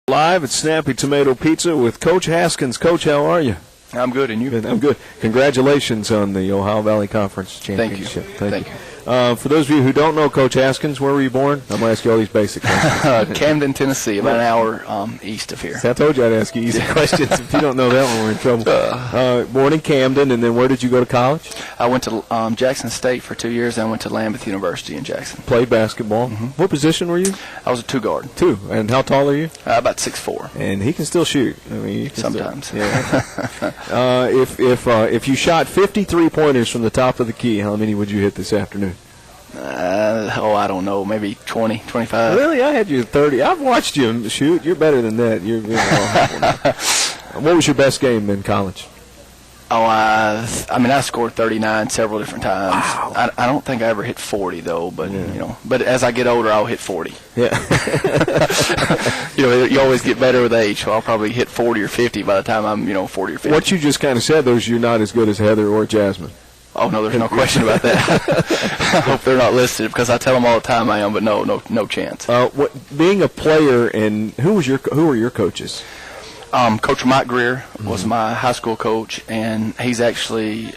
Live at Snappy Tomato Pizza with Coach Haskins. Coach, how are you? I'm good, and you? Good, I'm good. Congratulations on the Ohio Valley Conference Championship. Thank you. For those of you who don't know Coach Haskins, where were you born? I'm going to ask you all these basic questions. Camden, Tennessee, about an hour east of here. I told you I'd ask you easy questions. If you don't know that one, we're in trouble. Born in Camden, and then where did you go to college? I went to Jackson State for 2 years, and I went to Lambeth University in Jackson. Played basketball. Mm-hmm. What position were you? I was a two-guard. Two. And how tall are you? About 6'4". And he can still shoot. I mean, you can sometimes. Still, yeah. If you shot 50 pointers from the top of the key, how many would you hit this afternoon? I don't know, maybe 20, 25. Really? I had you at 30. I've watched you shoot. You're better than that. What was your best game in college? I scored 39 several different times. Wow. I don't think I ever hit 40 though, but but as I get older, I'll hit 40. Yeah. You always get better with age, so I'll probably hit 40 or 50 by the time I'm 40 or 50. What you just kind of said, though, is you're not as good as Heather or Jasmine. Oh, no, there's no question about that. I hope they're not listed because I tell them all the time I am, but no chance. Being a player, and who were your coaches? Coach Mike Greer was my high school coach, and he's actually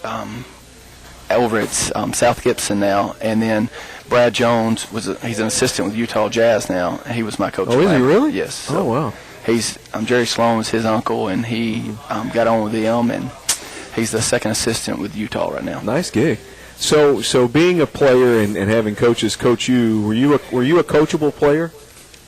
over at South Gibson now. And then Brad Jones he's an assistant with Utah Jazz now. He was my coach. Oh, is he really? Yes. So wow. He's Jerry Sloan is his uncle, and he got on with him, and he's the second assistant with Utah right now. Nice gig. So being a player and having coaches coach you, were you a coachable player?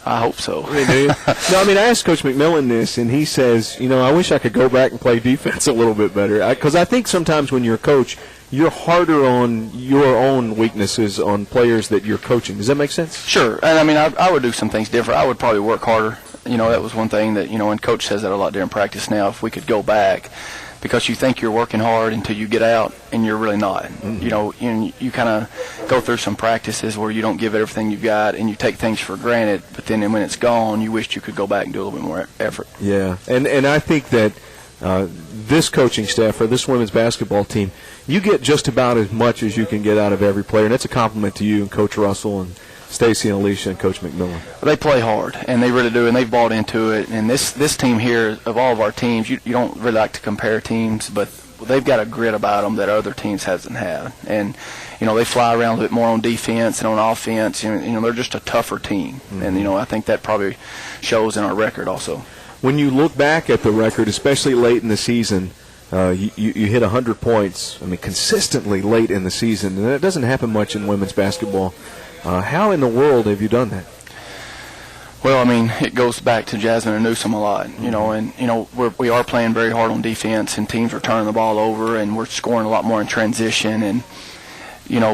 I hope so. No, I asked Coach McMillan this, and he says, I wish I could go back and play defense a little bit better. Because I think sometimes when you're a coach, you're harder on your own weaknesses on players that you're coaching. Does that make sense? Sure. And, I would do some things different. I would probably work harder. That was one thing that, and Coach says that a lot during practice now, if we could go back, because you think you're working hard until you get out, and you're really not. Mm-hmm. You kind of go through some practices where you don't give it everything you've got, and you take things for granted, but then when it's gone, you wished you could go back and do a little bit more effort. Yeah, and I think that this coaching staff for this women's basketball team, you get just about as much as you can get out of every player, and that's a compliment to you and Coach Russell and Stacy and Alicia and Coach McMillan. They play hard, and they really do, and they've bought into it. And this team here, of all of our teams, you don't really like to compare teams, but they've got a grit about them that other teams hasn't had. And, they fly around a bit more on defense and on offense. They're just a tougher team. Mm-hmm. And, I think that probably shows in our record also. When you look back at the record, especially late in the season, you hit 100 points, consistently late in the season, and that doesn't happen much in women's basketball. How in the world have you done that? Well, it goes back to Jasmine and Newsom a lot, and we are playing very hard on defense, and teams are turning the ball over, and we're scoring a lot more in transition, and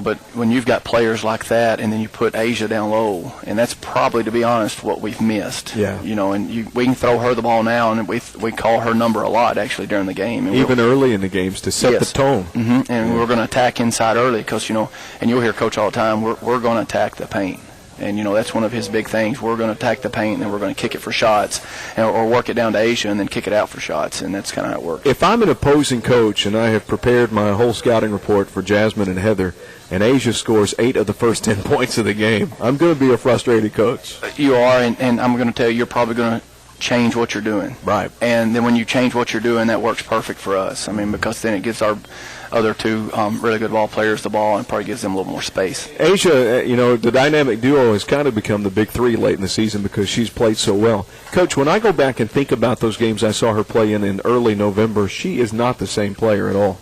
but when you've got players like that, and then you put Asia down low, and that's probably, to be honest, what we've missed. Yeah. And we can throw her the ball now, and we call her number a lot actually during the game. And even early in the games to set the tone. Mm-hmm. And we're going to attack inside early because and you'll hear Coach all the time. We're going to attack the paint. And, that's one of his big things. We're going to attack the paint, and then we're going to kick it for shots or work it down to Asia and then kick it out for shots, and that's kind of how it works. If I'm an opposing coach and I have prepared my whole scouting report for Jasmine and Heather, and Asia scores 8 of the first 10 points of the game, I'm going to be a frustrated coach. You are, and I'm going to tell you, you're probably going to change what you're doing. Right. And then when you change what you're doing, that works perfect for us. Because then it gives our other two really good ball players the ball and probably gives them a little more space. Asia, the dynamic duo has kind of become the big three late in the season because she's played so well. Coach, when I go back and think about those games I saw her play in early November, she is not the same player at all.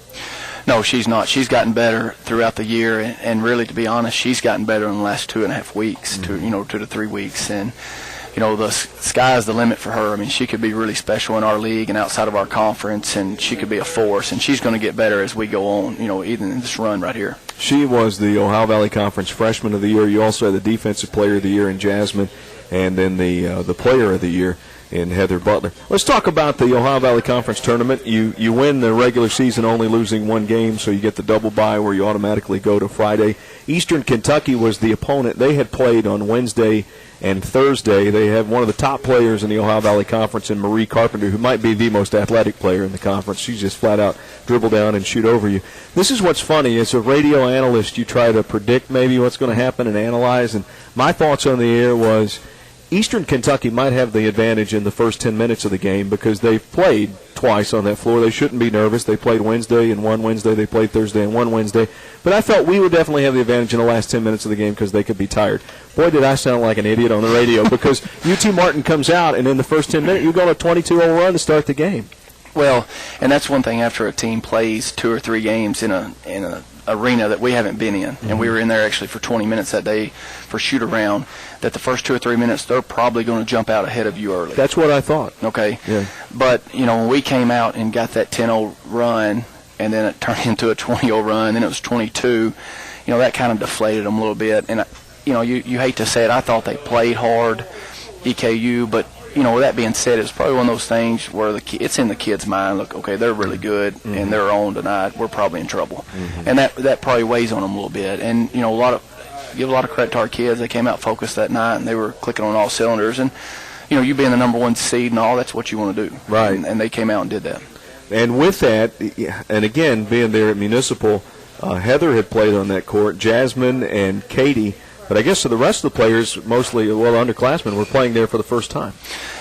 No, she's not. She's gotten better throughout the year, and really, to be honest, she's gotten better in the last 2.5 weeks, 2 to 3 weeks, and the sky's the limit for her. She could be really special in our league and outside of our conference, and she could be a force, and she's going to get better as we go on, even in this run right here. She was the Ohio Valley Conference Freshman of the Year. You also had the Defensive Player of the Year in Jasmine, and then the Player of the Year in Heather Butler. Let's talk about the Ohio Valley Conference Tournament. You win the regular season only losing one game, so you get the double bye where you automatically go to Friday. Eastern Kentucky was the opponent. They had played on Wednesday and Thursday. They have one of the top players in the Ohio Valley Conference in Marie Carpenter, who might be the most athletic player in the conference. She just flat out dribble down and shoot over you. This is what's funny. As a radio analyst, you try to predict maybe what's going to happen and analyze. And my thoughts on the air was, Eastern Kentucky might have the advantage in the first 10 minutes of the game because they've played twice on that floor. They shouldn't be nervous. They played Wednesday and one Wednesday. They played Thursday and one Wednesday. But I felt we would definitely have the advantage in the last 10 minutes of the game because they could be tired. Boy, did I sound like an idiot on the radio because UT Martin comes out, and in the first 10 minutes, you go on a 22-0 run to start the game. Well, and that's one thing after a team plays 2 or 3 games in a arena that we haven't been in, and we were in there actually for 20 minutes that day for shoot-around, that the first 2 or 3 minutes, they're probably going to jump out ahead of you early. That's what I thought. Okay. Yeah. But, when we came out and got that 10-0 run, and then it turned into a 20-0 run, then it was 22, that kind of deflated them a little bit. And, you hate to say it, I thought they played hard, EKU, but, with that being said, it's probably one of those things where it's in the kid's mind, look, okay, they're really good, and they're on tonight, we're probably in trouble. And that probably weighs on them a little bit. And, give a lot of credit to our kids. They came out focused that night, and they were clicking on all cylinders. And, you being the number 1 seed and all, that's what you want to do. Right. And they came out and did that. And with that, and again, being there at Municipal, Heather had played on that court, Jasmine and Katie. But I guess the rest of the players, mostly, underclassmen, were playing there for the first time.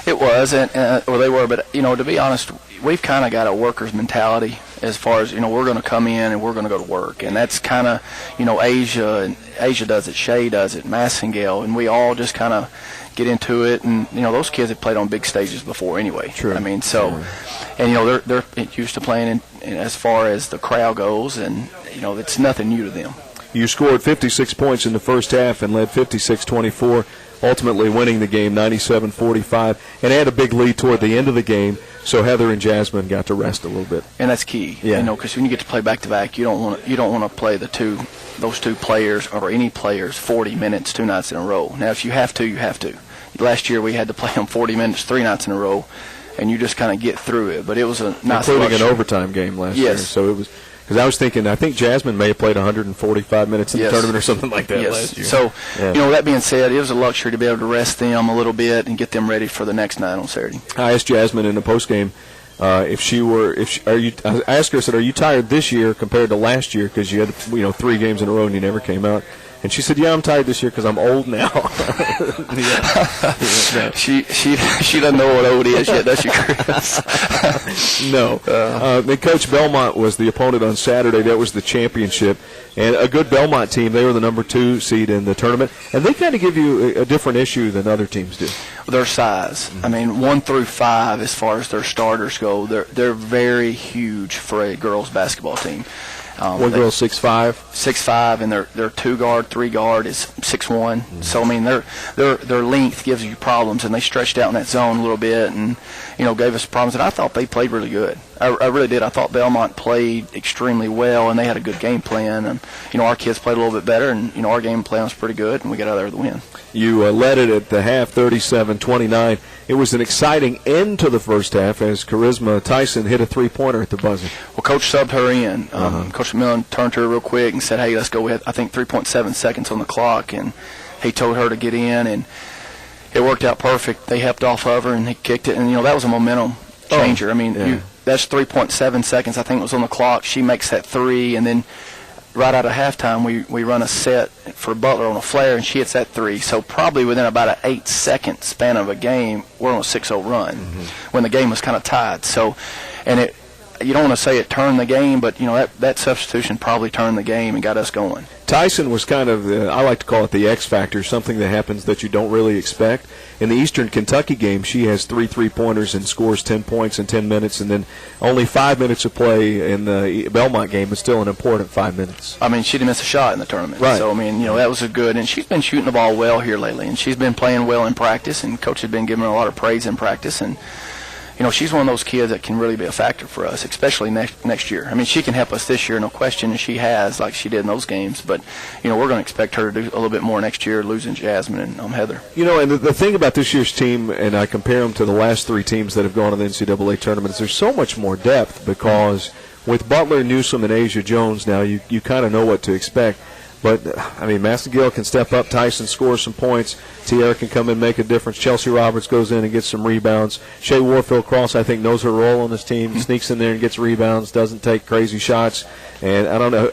It was, or they were. But, to be honest, we've kind of got a worker's mentality as far as, we're going to come in and we're going to go to work. And that's kind of, Asia does it, Shea does it, Massengale, and we all just kind of get into it. And, those kids have played on big stages before anyway. True. I mean, so, and, they're used to playing in as far as the crowd goes, and, it's nothing new to them. You scored 56 points in the first half and led 56-24, ultimately winning the game 97-45, and had a big lead toward the end of the game, so Heather and Jasmine got to rest a little bit. And that's key, because when you get to play back-to-back, you don't want to play those two players or any players 40 minutes 2 nights in a row. Now, if you have to, you have to. Last year we had to play them 40 minutes 3 nights in a row, and you just kind of get through it. But it was a nice including an overtime game last year, so it was. Because I was thinking, I think Jasmine may have played 145 minutes in the tournament or something like that last year. So, that being said, it was a luxury to be able to rest them a little bit and get them ready for the next night on Saturday. I asked Jasmine in the postgame I asked her, I said, are you tired this year compared to last year? Because you had 3 games in a row and you never came out. And she said, yeah, I'm tired this year because I'm old now. She doesn't know what old is yet, does she, Chris? No. And Coach Belmont was the opponent on Saturday. That was the championship. And a good Belmont team. They were the number 2 seed in the tournament. And they kind of give you a different issue than other teams do. Their size. I mean, 1 through 5, as far as their starters go, they're very huge for a girls basketball team. One girl 6'5", 6'5", and their 2 guard, 3 guard is 6'1". So I mean, their length gives you problems, and they stretched out in that zone a little bit, and gave us problems. And I thought they played really good. I really did. I thought Belmont played extremely well, and they had a good game plan. And our kids played a little bit better, and our game plan was pretty good, and we got out there with the win. You led it at the half, 37-29. It was an exciting end to the first half as Charisma Tyson hit a 3-pointer at the buzzer. Well, Coach subbed her in. Coach McMillan turned to her real quick and said, hey, let's go with, I think, 3.7 seconds on the clock. And he told her to get in, and it worked out perfect. They helped off of her, and he kicked it. And, that was a momentum changer. That's 3.7 seconds, I think, was on the clock. She makes that 3, and then right out of halftime, we run a set for Butler on a flare, and she hits that 3. So probably within about an 8-second span of a game, we're on a 6-0 run when the game was kind of tied. So, and you don't want to say it turned the game, but that substitution probably turned the game and got us going. Tyson was kind of, I like to call it the X factor, something that happens that you don't really expect. In the Eastern Kentucky game, she has 3 3-pointers and scores 10 points in 10 minutes, and then only 5 minutes of play in the Belmont game, but still an important 5 minutes. I mean, she didn't miss a shot in the tournament. Right. So, that was a good, and she's been shooting the ball well here lately, and she's been playing well in practice, and Coach has been giving her a lot of praise in practice, and she's one of those kids that can really be a factor for us, especially next year. I mean, she can help us this year, no question, and she has, like she did in those games. But, we're going to expect her to do a little bit more next year, losing Jasmine and Heather. And the thing about this year's team, and I compare them to the last 3 teams that have gone to the NCAA tournament, is there's so much more depth because with Butler, Newsom, and Asia Jones now, you kind of know what to expect. But, I mean, Massagill can step up. Tyson scores some points. Tierra can come in and make a difference. Chelsea Roberts goes in and gets some rebounds. Shea Warfield-Cross, I think, knows her role on this team. Sneaks in there and gets rebounds, doesn't take crazy shots. And I don't know.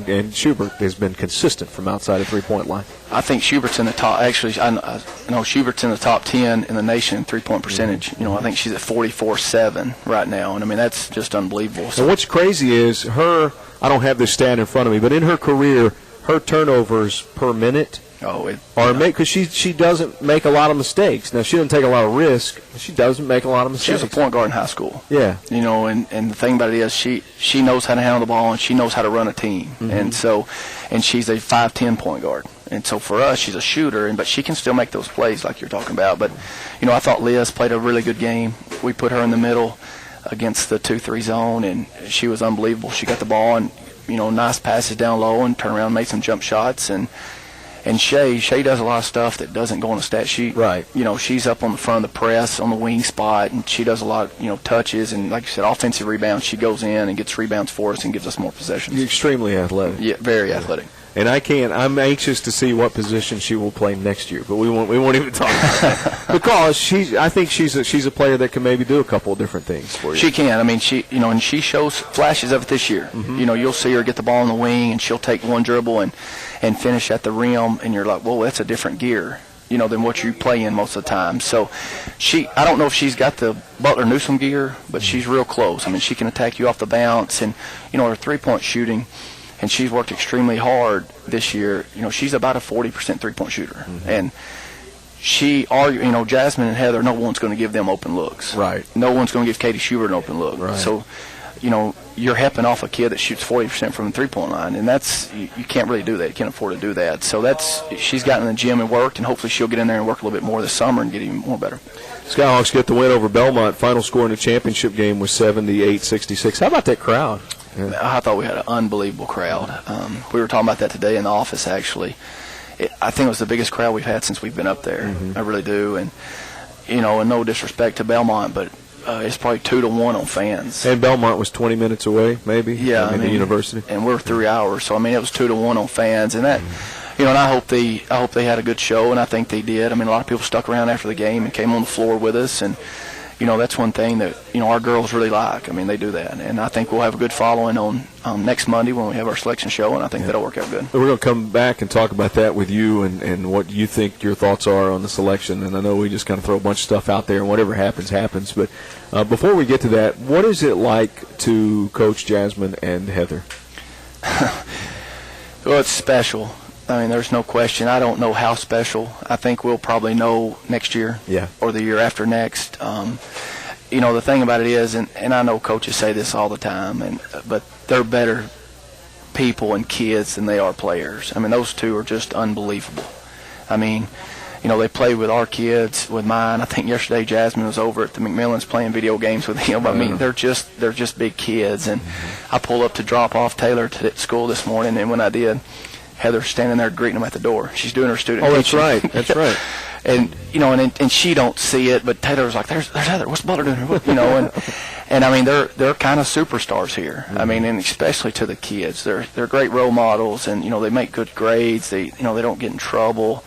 And Schubert has been consistent from outside the three-point line. I think Schubert's in the top. Actually, I know Schubert's in the top 10 in the nation in three-point percentage. I think she's at 44.7 right now. And, I mean, that's just unbelievable. And what's crazy is I don't have this stat in front of me, but in her career, her turnovers per minute because she doesn't make a lot of mistakes. Now, she doesn't take a lot of risk, but she doesn't make a lot of mistakes. She was a point guard in high school. Yeah. And the thing about it is she knows how to handle the ball and she knows how to run a team. Mm-hmm. And she's a 5'10" point guard. And so for us, she's a shooter, but she can still make those plays like you're talking about. But, I thought Liz played a really good game. We put her in the middle against the 2-3 zone, and she was unbelievable. She got the ball and, nice passes down low and turned around and made some jump shots. And Shay does a lot of stuff that doesn't go on the stat sheet. Right. She's up on the front of the press on the wing spot, and she does a lot of, touches. And like you said, offensive rebounds. She goes in and gets rebounds for us and gives us more possessions. You're extremely athletic. Yeah, very athletic. And I'm anxious to see what position she will play next year, but we won't even talk about that. Because I think she's a player that can maybe do a couple of different things for you. She can. I mean, and she shows flashes of it this year. Mm-hmm. You'll see her get the ball on the wing, and she'll take one dribble and finish at the rim, and you're like, whoa, that's a different gear, than what you play in most of the time. So I don't know if she's got the Butler Newsome gear, but she's real close. I mean, she can attack you off the bounce, and, her three-point shooting, and she's worked extremely hard this year. She's about a 40% three-point shooter. Mm-hmm. And Jasmine and Heather, no one's going to give them open looks. Right. No one's going to give Katie Schubert an open look. Right. So, you're helping off a kid that shoots 40% from the three-point line, and that's you can't really do that. You can't afford to do that. So she's gotten in the gym and worked, and hopefully she'll get in there and work a little bit more this summer and get even more better. Skyhawks get the win over Belmont. Final score in the championship game was 78-66. How about that crowd? Yeah. I thought we had an unbelievable crowd. We were talking about that today in the office, actually. I think it was the biggest crowd we've had since we've been up there. Mm-hmm. I really do. And, and no disrespect to Belmont, but it's probably 2-1 on fans. And Belmont was 20 minutes away, maybe? Yeah. The university. And we're 3 hours. So, it was 2-1 on fans. And that, and I hope they had a good show, and I think they did. A lot of people stuck around after the game and came on the floor with us. And, that's one thing that, our girls really like. They do that. And I think we'll have a good following on next Monday when we have our selection show, and I think that'll work out good. We're going to come back and talk about that with you and what you think your thoughts are on the selection. And I know we just kind of throw a bunch of stuff out there, and whatever happens, happens. But before we get to that, what is it like to coach Jasmine and Heather? Well, it's special. There's no question. I don't know how special. I think we'll probably know next year or the year after next. The thing about it is, and I know coaches say this all the time, but they're better people and kids than they are players. Those two are just unbelievable. They play with our kids, with mine. I think yesterday Jasmine was over at the McMillans playing video games with him. They're just big kids. And I pulled up to drop off Taylor to school this morning, and when I did, Heather's standing there greeting him at the door. She's doing her student teaching. That's right. And and she don't see it, but Taylor was like, "There's Heather. What's Butler doing here?" And they're kind of superstars here. Mm-hmm. And especially to the kids, they're great role models, and they make good grades. They they don't get in trouble.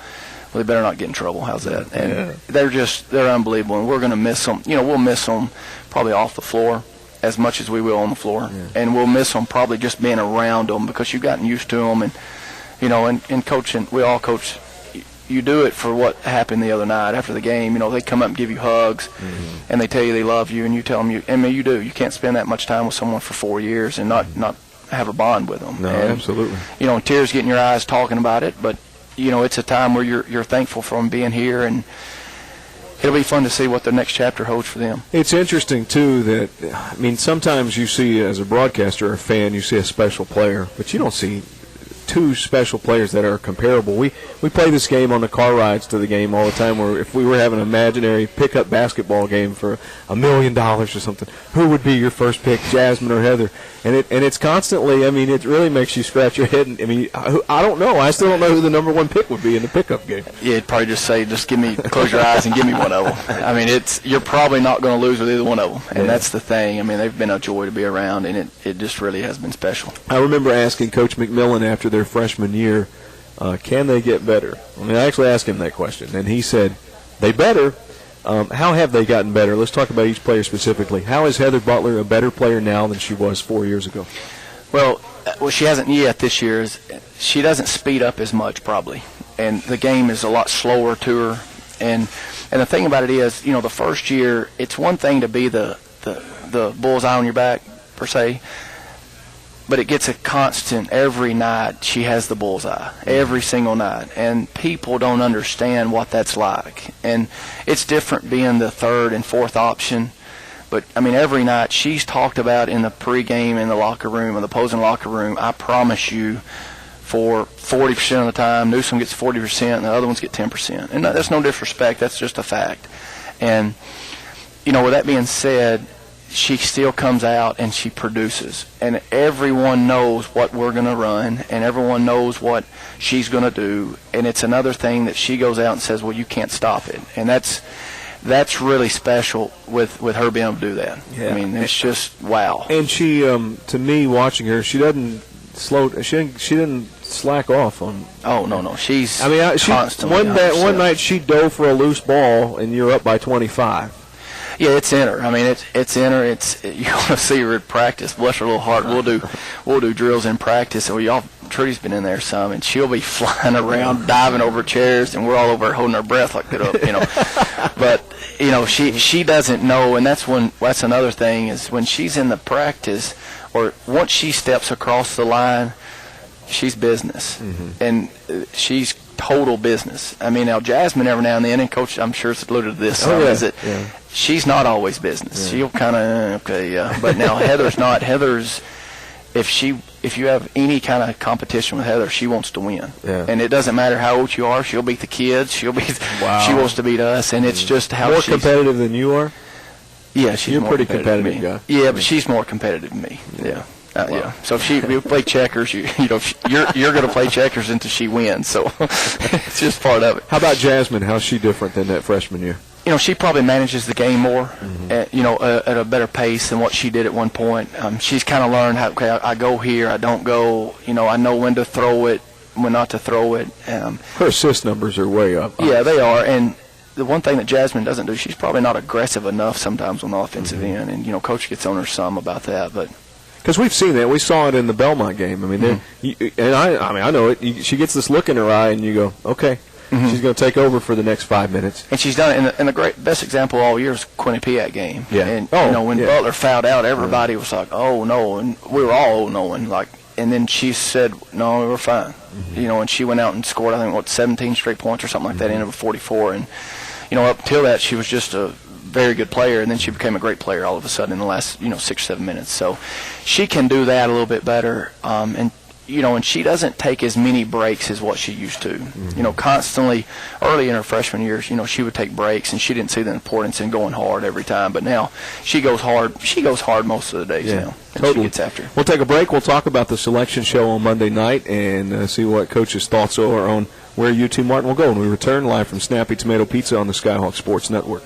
Well, they better not get in trouble. How's that? And they're unbelievable, and we're going to miss them. We'll miss them probably off the floor as much as we will on the floor, and we'll miss them probably just being around them because you've gotten used to them and. And coaching, we all coach. You do it for what happened the other night after the game. They come up and give you hugs, and they tell you they love you, and you tell them you do. You can't spend that much time with someone for 4 years and not have a bond with them. No, and, absolutely. And tears get in your eyes talking about it, but it's a time where you're thankful for them being here, and it'll be fun to see what the next chapter holds for them. It's interesting too that sometimes you see as a broadcaster or a fan, you see a special player, but you don't see two special players that are comparable. We play this game on the car rides to the game all the time, where if we were having an imaginary pickup basketball game for $1 million or something, who would be your first pick, Jasmine or Heather? And it's constantly, it really makes you scratch your head. And, I don't know. I still don't know who the number one pick would be in the pickup game. Yeah, it'd probably just say, close your eyes and give me one of them. You're probably not going to lose with either one of them. And that's the thing. They've been a joy to be around, and it just really has been special. I remember asking Coach McMillan after their freshman year. Can they get better? I mean, I actually asked him that question, and he said, they better. How have they gotten better? Let's talk about each player specifically. How is Heather Butler a better player now than she was 4 years ago? Well, she hasn't yet this year. She doesn't speed up as much probably, and the game is a lot slower to her. And the thing about it is, you know, the first year, it's one thing to be the bullseye on your back per se, but it gets a constant every night. She has the bullseye every single night, and people don't understand what that's like. And it's different being the third and fourth option. But, I mean, every night she's talked about in the pregame, in the locker room, in the opposing locker room, I promise you, for 40% of the time, Newsom gets 40% and the other ones get 10%. And that's no disrespect. That's just a fact. And, you know, with that being said, she still comes out and she produces. And everyone knows what we're going to run, and everyone knows what she's going to do. And it's another thing that she goes out and says, well, you can't stop it. And that's really special with her being able to do that. Yeah. I mean, it's just wow. And she, to me, watching her, she doesn't she didn't slack off on. Oh no, she's. I mean, constantly. One night she dove for a loose ball, and you're up by 25. Yeah, it's in her. I mean, it's in her. You're gonna see her at practice. Bless her little heart. We'll do drills in practice, and Trudy's been in there some, and she'll be flying around, diving over chairs, and we're all over her holding our breath like get up, you know. But you know, she doesn't know, and that's another thing is when she's in the practice, or once she steps across the line, she's business, and she's total business. I mean, now Jasmine every now and then, and Coach, I'm sure it's alluded to this. Is that she's not always business. Yeah. She'll kind of but now Heather's not. Heather's if you have any kind of competition with Heather, she wants to win. Yeah. And it doesn't matter how old you are. She'll beat the kids. She wants to beat us, and it's just how more competitive than you are. Yeah, she's You're more pretty competitive guy. Yeah, but she's more competitive than me. Yeah. Yeah. So if we play checkers, you're going to play checkers until she wins. So it's just part of it. How about Jasmine? How's she different than that freshman year? You know, she probably manages the game more, at a better pace than what she did at one point. She's kind of learned how, okay, I go here, I don't go. You know, I know when to throw it, when not to throw it. Her assist numbers are way up. Yeah, they are. And the one thing that Jasmine doesn't do, she's probably not aggressive enough sometimes on the offensive end. And, you know, Coach gets on her some about that, but. Because we've seen that. We saw it in the Belmont game. I mean, I know it. She gets this look in her eye, and you go, okay, she's going to take over for the next 5 minutes. And she's done it. And the best example all year is Quinnipiac game. Yeah. And, when Butler fouled out, everybody was like, oh, no. And we were all knowing. And then she said, no, we were fine. You know, and she went out and scored, I think, 17 straight points or something like that, ended with 44. And, you know, up until that, she was just a very good player, and then she became a great player all of a sudden in the last 6 or 7 minutes. So she can do that a little bit better, and she doesn't take as many breaks as what she used to. You know, constantly early in her freshman years, she would take breaks, and she didn't see the importance in going hard every time. But now she goes hard. She goes hard most of the days now. And totally. She gets after it. We'll take a break. We'll talk about the selection show on Monday night and see what Coach's thoughts are on where UT Martin will go when we return live from Snappy Tomato Pizza on the Skyhawk Sports Network.